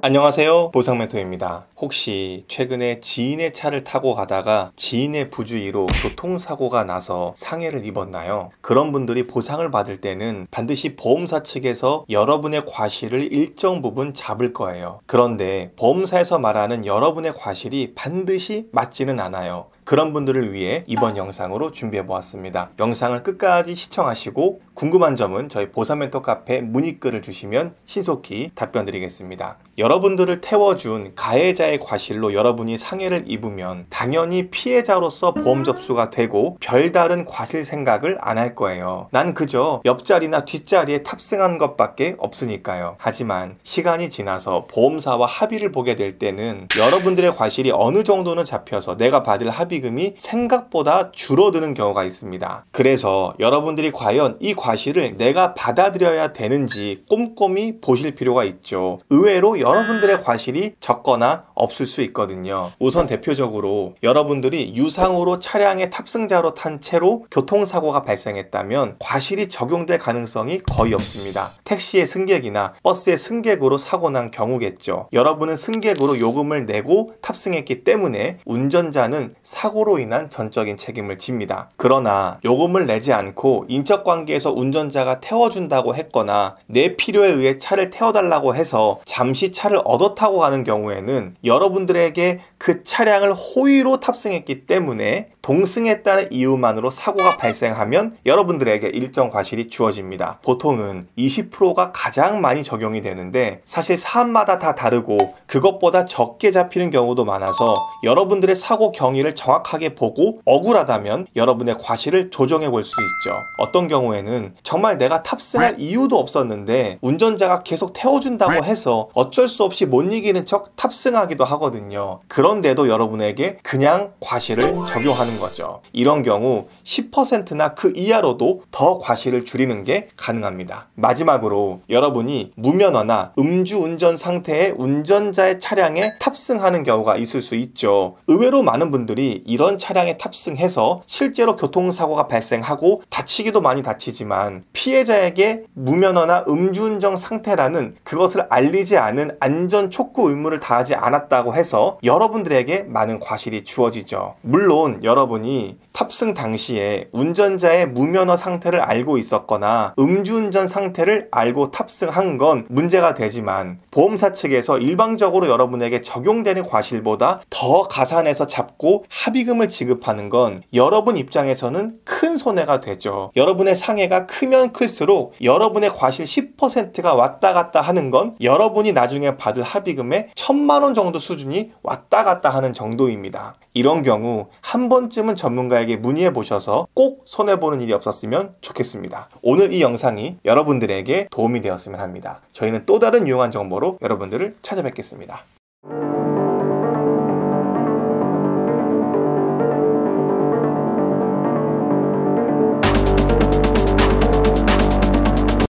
안녕하세요, 보상멘토입니다. 혹시 최근에 지인의 차를 타고 가다가 지인의 부주의로 교통사고가 나서 상해를 입었나요? 그런 분들이 보상을 받을 때는 반드시 보험사 측에서 여러분의 과실을 일정 부분 잡을 거예요. 그런데 보험사에서 말하는 여러분의 과실이 반드시 맞지는 않아요. 그런 분들을 위해 이번 영상으로 준비해 보았습니다. 영상을 끝까지 시청하시고 궁금한 점은 저희 보상멘토 카페 문의글을 주시면 신속히 답변 드리겠습니다. 여러분들을 태워준 가해자의 과실로 여러분이 상해를 입으면 당연히 피해자로서 보험 접수가 되고 별다른 과실 생각을 안 할 거예요. 난 그저 옆자리나 뒷자리에 탑승한 것밖에 없으니까요. 하지만 시간이 지나서 보험사와 합의를 보게 될 때는 여러분들의 과실이 어느 정도는 잡혀서 내가 받을 합의금이 생각보다 줄어드는 경우가 있습니다. 그래서 여러분들이 과연 이 과실을 내가 받아들여야 되는지 꼼꼼히 보실 필요가 있죠. 의외로 여러분들의 과실이 적거나 없을 수 있거든요. 우선 대표적으로 여러분들이 유상으로 차량의 탑승자로 탄 채로 교통사고가 발생했다면 과실이 적용될 가능성이 거의 없습니다. 택시의 승객이나 버스의 승객으로 사고 난 경우겠죠. 여러분은 승객으로 요금을 내고 탑승했기 때문에 운전자는 사고로 인한 전적인 책임을 집니다. 그러나 요금을 내지 않고 인적관계에서 운전자가 태워준다고 했거나 내 필요에 의해 차를 태워달라고 해서 잠시 차를 얻어 타고 가는 경우에는 여러분들에게 그 차량을 호의로 탑승했기 때문에 동승했다는 이유만으로 사고가 발생하면 여러분들에게 일정 과실이 주어집니다. 보통은 20%가 가장 많이 적용이 되는데 사실 사안마다 다 다르고 그것보다 적게 잡히는 경우도 많아서 여러분들의 사고 경위를 정확하게 보고 억울하다면 여러분의 과실을 조정해 볼 수 있죠. 어떤 경우에는 정말 내가 탑승할 이유도 없었는데 운전자가 계속 태워준다고 해서 어쩔 수 없이 못 이기는 척 탑승하기도 하거든요. 그런데도 여러분에게 그냥 과실을 적용하는 거죠. 이런 경우 10%나 그 이하로도 더 과실을 줄이는 게 가능합니다. 마지막으로 여러분이 무면허나 음주운전 상태의 운전자의 차량에 탑승하는 경우가 있을 수 있죠. 의외로 많은 분들이 이런 차량에 탑승해서 실제로 교통사고가 발생하고 다치기도 많이 다치지만 피해자에게 무면허나 음주운전 상태라는 그것을 알리지 않은 안전 촉구 의무를 다하지 않았다고 해서 여러분들에게 많은 과실이 주어지죠. 물론 여러분이 탑승 당시에 운전자의 무면허 상태를 알고 있었거나 음주운전 상태를 알고 탑승한 건 문제가 되지만 보험사 측에서 일방적으로 여러분에게 적용되는 과실보다 더 가산해서 잡고 합의금을 지급하는 건 여러분 입장에서는 큰 손해가 되죠. 여러분의 상해가 크면 클수록 여러분의 과실 10%가 왔다 갔다 하는 건 여러분이 나중에 받을 합의금의 1,000만 원 정도 수준이 왔다 갔다 하는 정도입니다. 이런 경우 한 번쯤은 전문가에게 문의해 보셔서 꼭 손해보는 일이 없었으면 좋겠습니다. 오늘 이 영상이 여러분들에게 도움이 되었으면 합니다. 저희는 또 다른 유용한 정보로 여러분들을 찾아뵙겠습니다.